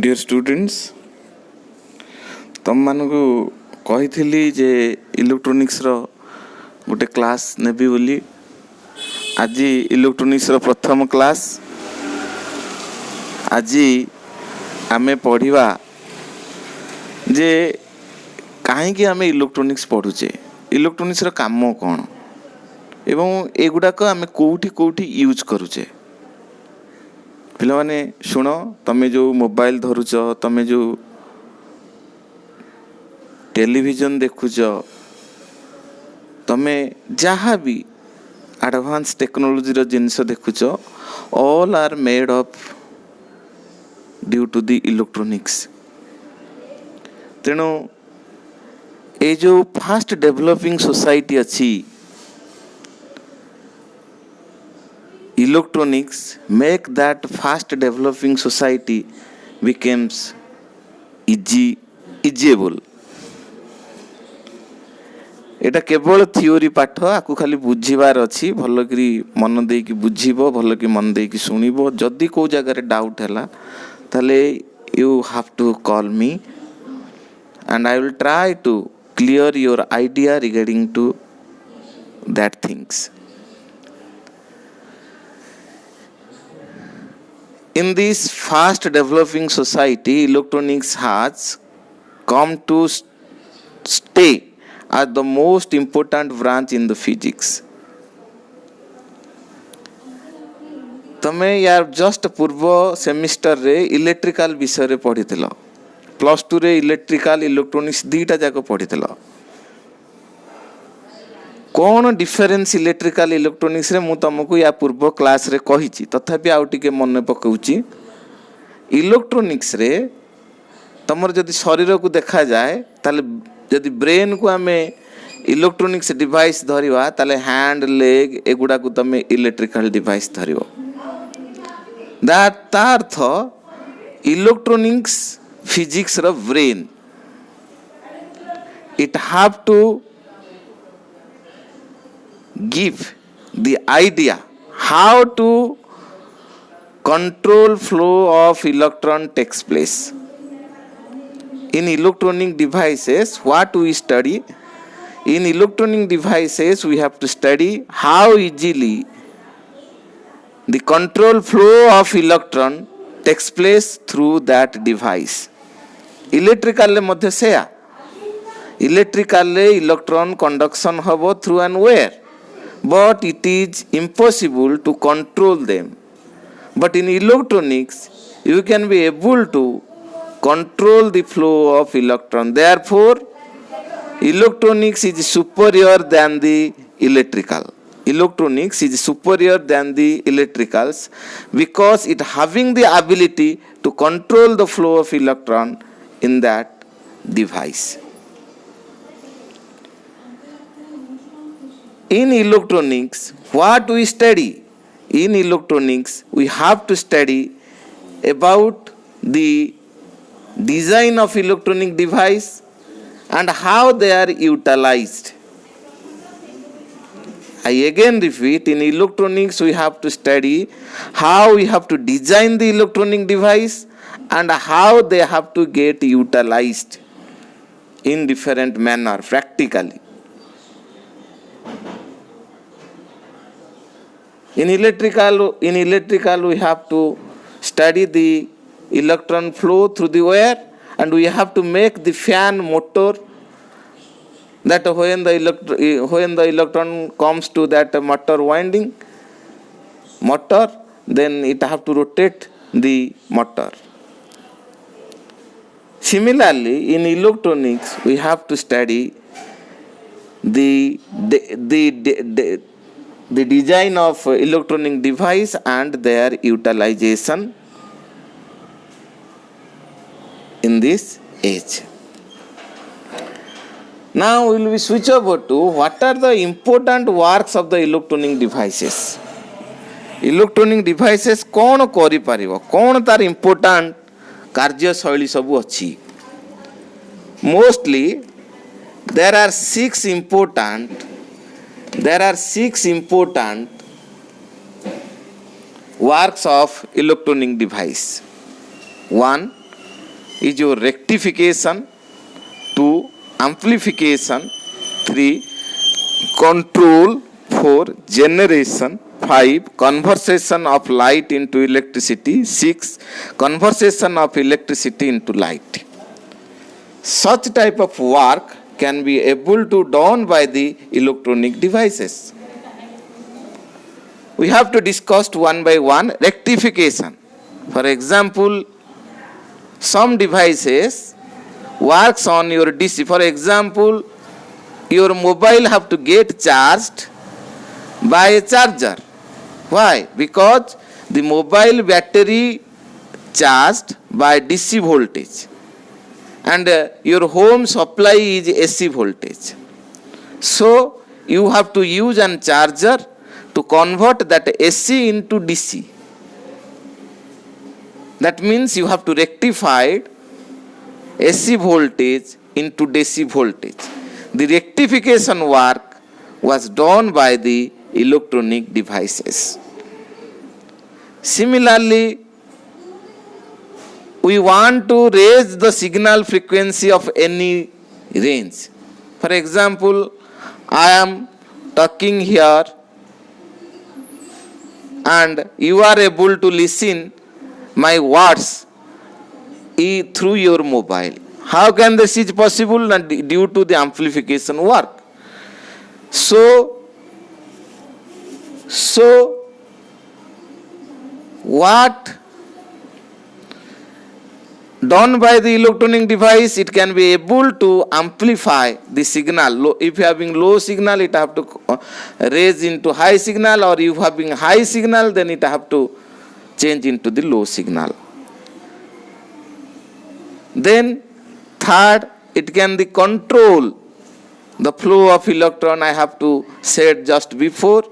Dear students, तुम मानक कही जे इलेक्ट्रोनिक्स रो गोटे क्लास नेबी बोली। आज इलेक्ट्रोनिक्स रो प्रथम क्लास। आज आमे पढ़िबा जे कहीं आमे इलेक्ट्रोनिक्स पढ़ुचे, इलेक्ट्रोनिक्स रो काम कौन एवं एगुड़ाक आमे कोठी कोठी यूज करुचे। पिला माने शुण, तमे जो मोबाइल धरुच, तमे जो टेलीविजन देखुच, तमे जहाँ भी एडवांस टेक्नोलोजी रो जिनिस देखुच, all are made of due to the electronics. तेणु ए जो फास्ट डेवलपिंग सोसाइटी अच्छी, electronics make that fast developing society becomes easyable। एटा केवल थियोरी पाठ, आकु खाली बुझीबार अच्छी। भल कि मन दे कि बुझीबो, भल कि मन दे कि सुनिबो। जदि को जगह डाउट हैला ताले you have to call me and I will try to clear your idea regarding to that things. In this fast developing society, electronics has come to stay as the most important branch in the physics। तमे यार just पूर्व semester रे electrical विषय रे पढ़िथिलो। Plus 2 रे electrical electronics दीटा जाको पढ़िथिलो। कौन difference electrical electronics रे मु तुमको या पूर्व क्लास रे कहिछि, तथापि आउ टिके मन पकाउछि। इलेक्ट्रोनिक्स रे तमर जदि शरीर को देखा जाए ताले जदि ब्रेन को आमे इलेक्ट्रोनिक्स डिवाइस धरिवा ताले हैंड लेग एगुडा को तमे इलेक्ट्रिकल डिवाइस धरिवो। दैट अर्थ इलेक्ट्रोनिक्स फिजिक्स रो ब्रेन। It have to give the idea how to control flow of electron takes place in electronic devices. What we study in electronic devices, we have to study how easily the control flow of electron takes place through that device। electrical le madhya seya, electrical le electron conduction hobo through an wire, but it is impossible to control them। But in electronics you can be able to control the flow of electron। Therefore electronics is superior than the electrical। Electronics is superior than the electricals because it having the ability to control the flow of electron in that device। In electronics, what we study? In electronics, we have to study about the design of electronic device and how they are utilized। I again repeat, in electronics, we have to study how we have to design the electronic device and how they have to get utilized in different manner practically। In electrical we have to study the electron flow through the wire, and we have to make the fan motor, that when the electron comes to that motor winding motor, then it have to rotate the motor। Similarly, in electronics we have to study the design of electronic device and their utilization in this age। Now we will switch over to what are the important works of the electronic devices। electronic devices कौन करि परिबो, कौन तार important कार्य शैली सब अछि। Mostly there are six important works of electronic device। 1. is your rectification. 2. Amplification. 3. Control. 4. Generation. 5. Conversion of light into electricity. 6. Conversion of electricity into light. Such type of work can be able to done by the electronic devices. We have to discuss one by one rectification. For example, some devices works on your DC. For example, your mobile have to get charged by a charger. Why? Because the mobile battery charged by DC voltage and your home supply is AC voltage. So you have to use a charger to convert that AC into DC. That means you have to rectify AC voltage into DC voltage. The rectification work was done by the electronic devices. Similarly, we want to raise the signal frequency of any range. For example, I am talking here and you are able to listen my words through your mobile. How can this is possible? Due to the amplification work. So what done by the electronic device, it can be able to amplify the signal. If you are having low signal, it have to raise into high signal, or if you are having high signal, then it have to change into the low signal. Then third, it can control the flow of electron. I have to said just before.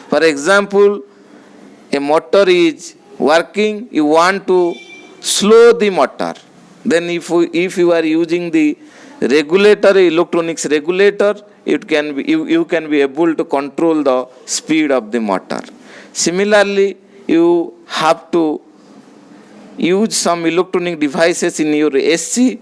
For example, a motor is working, you want to slow the motor. Then if you are using the regulator, electronics regulator, it can be you can be able to control the speed of the motor. Similarly, you have to use some electronic devices in your AC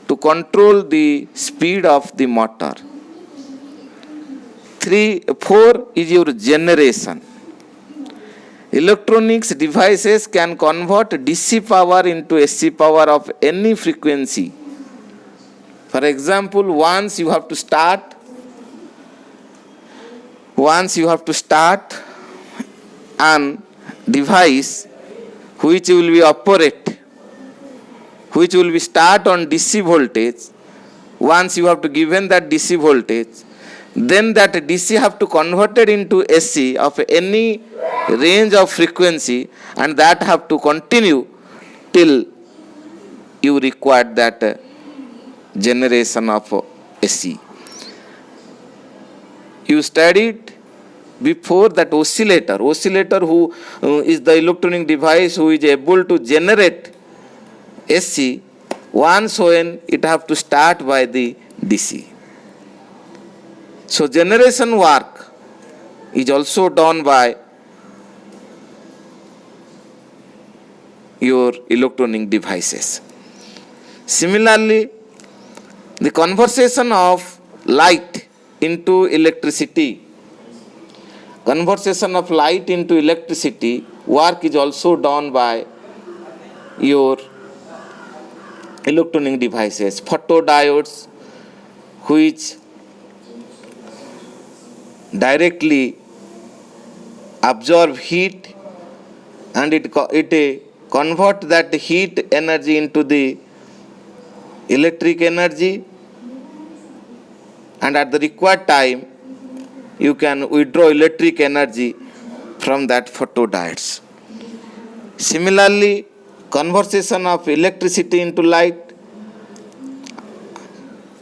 to control the speed of the motor. 4 is your generation. Electronics devices can convert DC power into AC power of any frequency. For example, once you have to start an device which will be start on DC voltage. Once you have to given that DC voltage, then that DC have to convert it into AC of any range of frequency, and that have to continue till you require that generation of AC. You studied before that oscillator who is the electronic device who is able to generate AC once when it have to start by the DC. So generation work is also done by your electronic devices. Similarly, the conversion of light into electricity. Conversion of light into electricity work is also done by your electronic devices. Photodiodes, which directly absorb heat and it convert that heat energy into the electric energy, and at the required time you can withdraw electric energy from that photodiodes. Similarly, conversion of electricity into light.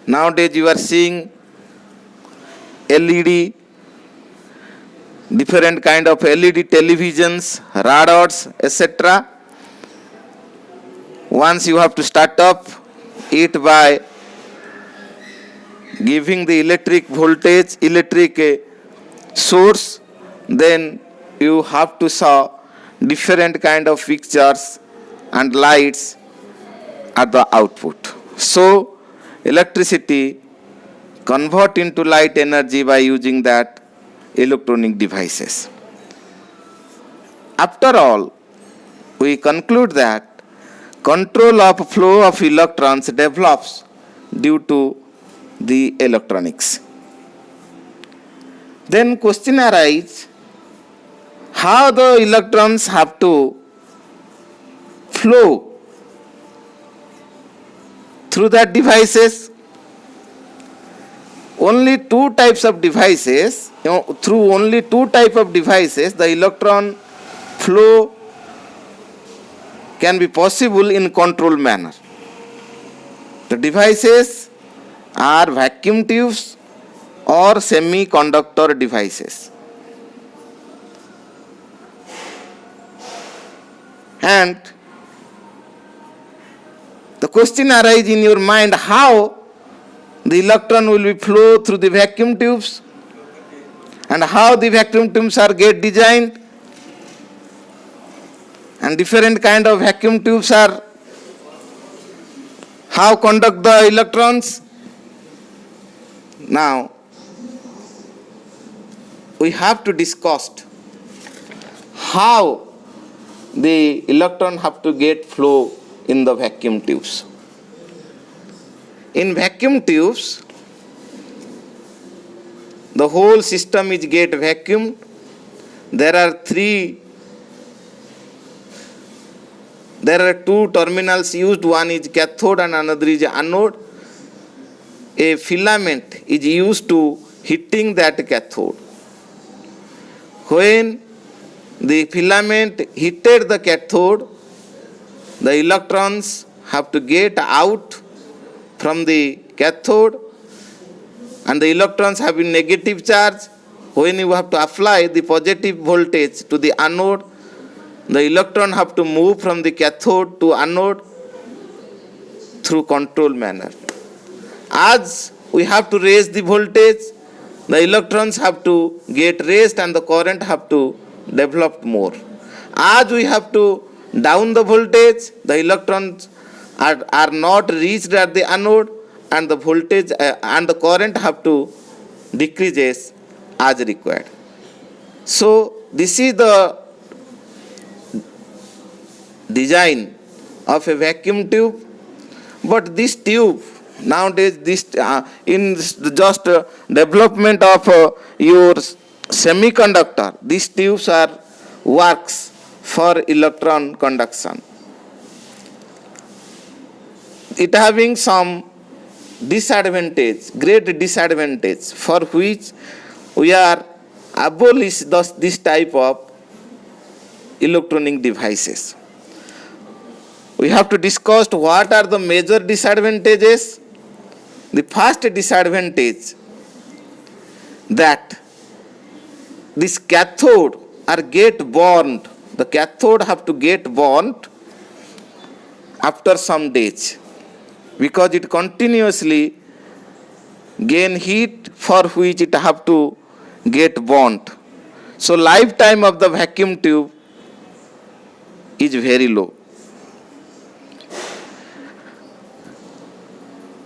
Nowadays you are seeing LED, different kind of LED televisions, radars, etc. Once you have to start up it by giving the electric voltage, electric source, then you have to saw different kind of pictures and lights at the output. So electricity convert into light energy by using that electronic devices. After all, we conclude that control of flow of electrons develops due to the electronics. Then question arises, how the electrons have to flow through that devices? Only two types of devices, through only two types of devices, the electron flow can be possible in controlled manner. The devices are vacuum tubes or semiconductor devices. And the question arises in your mind, how the electron will be flow through the vacuum tubes and how the vacuum tubes are get designed, and different kind of vacuum tubes are how conduct the electrons. Now we have to discuss how the electron have to get flow in the vacuum tubes. In vacuum tubes, the whole system is get vacuumed. There are two terminals used, one is cathode and another is anode. A filament is used to heating that cathode. When the filament heated the cathode, the electrons have to get out from the cathode, and the electrons have a negative charge. When you have to apply the positive voltage to the anode, the electron have to move from the cathode to anode through control manner. As we have to raise the voltage, the electrons have to get raised and the current have to develop more. As we have to down the voltage, the electrons are not reached at the anode, and the voltage and the current have to decreases as required. So this is the design of a vacuum tube. But this tube nowadays, in just development of your semiconductor, these tubes are works for electron conduction. It having some disadvantage, great disadvantage, for which we are abolish this type of electronic devices. We have to discuss what are the major disadvantages. The first disadvantage, that this cathode are get burned. The cathode have to get burnt after some days, because it continuously gain heat for which it have to get burnt. So lifetime of the vacuum tube is very low.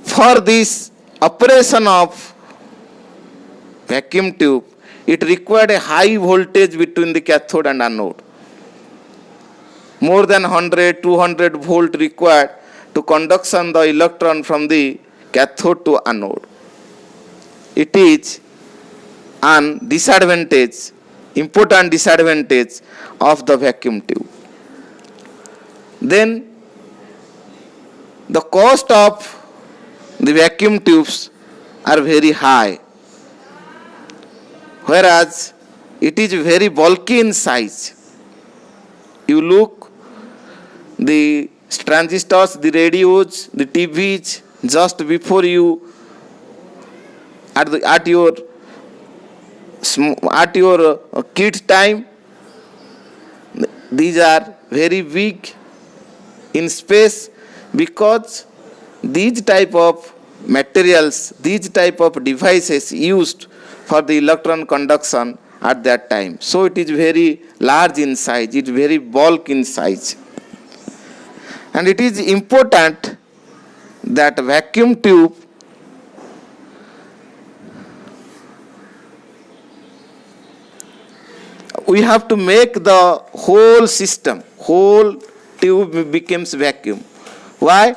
For this operation of vacuum tube, it required a high voltage between the cathode and anode. More than 100, 200 volt required to conduction the electron from the cathode to anode. It is an disadvantage, important disadvantage of the vacuum tube. Then the cost of the vacuum tubes are very high, whereas it is very bulky in size. You look, the transistors, the radios, the TVs, just before you at your kid time, these are very big in space, because these type of materials, these type of devices used for the electron conduction at that time. So it is very large in size, it is very bulk in size. And it is important that vacuum tube we have to make the whole system, whole tube becomes vacuum. Why?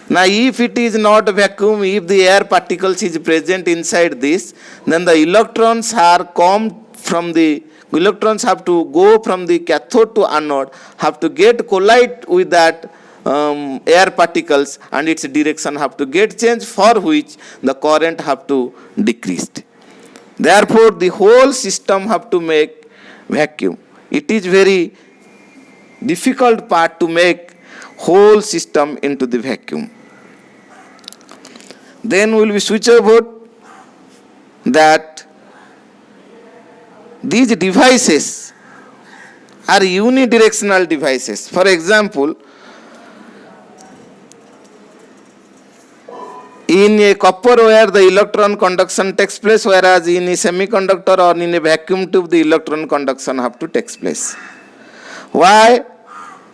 Now if it is not vacuum, if the air particles is present inside this, then the electrons have to go from the cathode to anode, have to get collide with that air particles, and its direction have to get changed, for which the current have to decrease. Therefore the whole system have to make vacuum. It is very difficult part to make whole system into the vacuum. Then will we switch about that these devices are unidirectional devices. For example, in a copper wire the electron conduction takes place, whereas in a semiconductor or in a vacuum tube the electron conduction have to take place. Why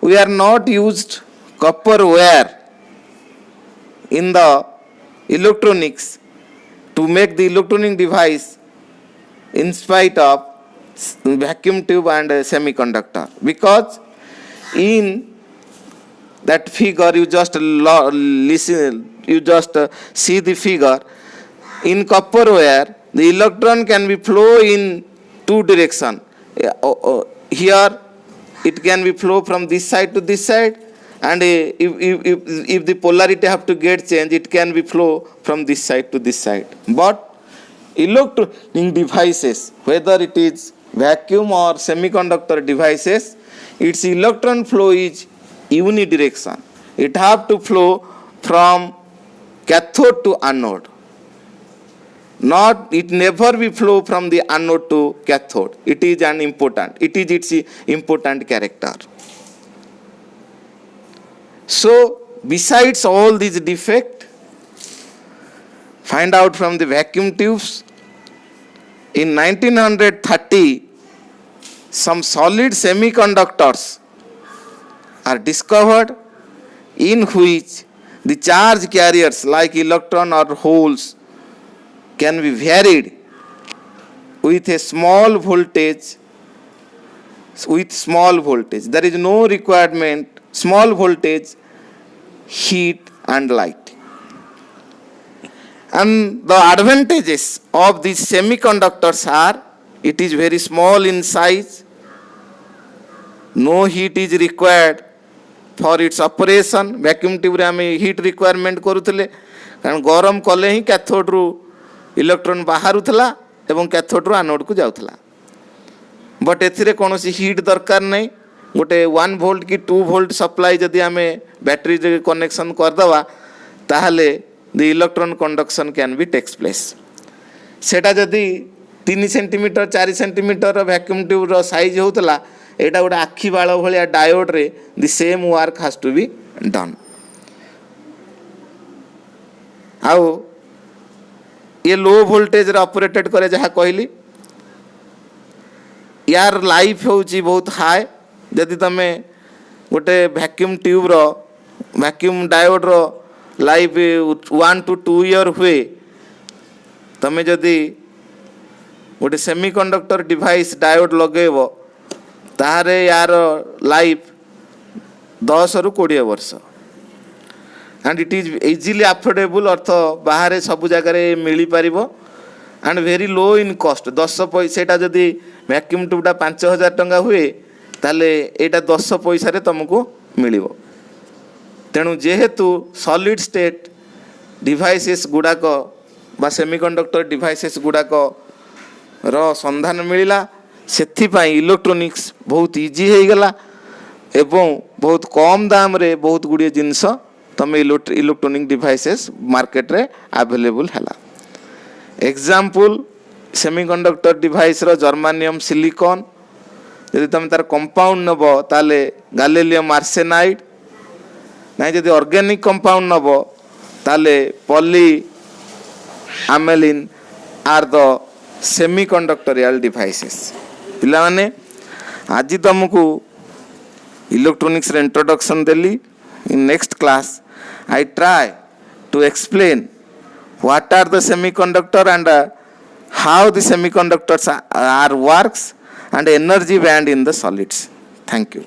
we are not used copper wire in the electronics to make the electronic device in spite of vacuum tube and semiconductor? Because in that figure you just see the figure. In copper wire the electron can be flow in two direction. Here it can be flow from this side to this side, and if the polarity have to get changed, it can be flow from this side to this side. But electronic devices, whether it is vacuum or semiconductor devices, its electron flow is unidirection. It have to flow from cathode to anode. It never will flow from the anode to cathode. It is its important character. So besides all these defects find out from the vacuum tubes, in 1930 some solid semiconductors are discovered in which the charge carriers like electron or holes can be varied with a small voltage. There is no requirement, small voltage, heat and light. And the advantages of these semiconductors are, it is very small in size, no heat is required for its operation. Vacuum tube रे आमे heat requirement करूथिले, कारण गरम कले ही cathode रु electron बाहरुथला एवं cathode रु anode को जाउथला. But एथिरे कोनोसी हीट दरकार नै. गोटे 1 वोल्ट की 2 वोल्ट सप्लाई जदि आमे बैटरी जे कनेक्शन कर दवा ताहले the electron conduction can be takes place. सेटा जदि 3 सेंटीमीटर 4 सेंटीमीटर वैक्यूम ट्यूब रो साइज होतला, एटा गोटे आखि बाळ भलिया डायोड रे the same work has to be done. आउ ये लो वोल्टेज रे ऑपरेटेड करे जहा कहली, यार लाइफ होची बहुत हाई. जदि तमे गोटे वैक्यूम ट्यूब रो वैक्यूम डायोड रो लाइफ 1 to 2 year हुए, तमे जदि गोटे सेमीकंडक्टर डिवाइस डायोड लगेबो तारे यार लाइफ 10 ରୁ 20 वर्ष. And it is easily affordable, अर्थ बाहर सब जगह मिल पार and very low in cost. 10 पैसा जदि वैक्यूम ट्यूबटा 5000 टंका हुए ताले एटा 10 पैसा रे तुमको मिल. तेणु जेहेतु सॉलिड स्टेट डिवाइसेस गुड़ाक बा सेमीकंडक्टर डिवाइसेस गुड़ाक रो संधान मिलला, सेथिपाई इलेक्ट्रोनिक्स बहुत इजी हो गला एवं बहुत कम दाम रे बहुत गुड़िए जिनस तमे इलेक्ट्रोनिक डिवाइसेस मार्केट रे अवेलेबल हैला. एग्जांपल सेमीकंडक्टर डिवाइस रो जर्मानियम सिलिकॉन, यदि तुम तार कंपाउंड नब ताले गैलियम आर्सेनाइड, नहीं जदि ऑर्गेनिक कंपाउंड नब ताले पॉली आमेलिन आर द सेमीकंडक्टरियल डिवाइसेस. पिला माने आज तुमको इलेक्ट्रॉनिक्स रे introduction Delhi. In next class I try to explain what are the semiconductor and how the semiconductors are works and energy band in the solids. Thank you.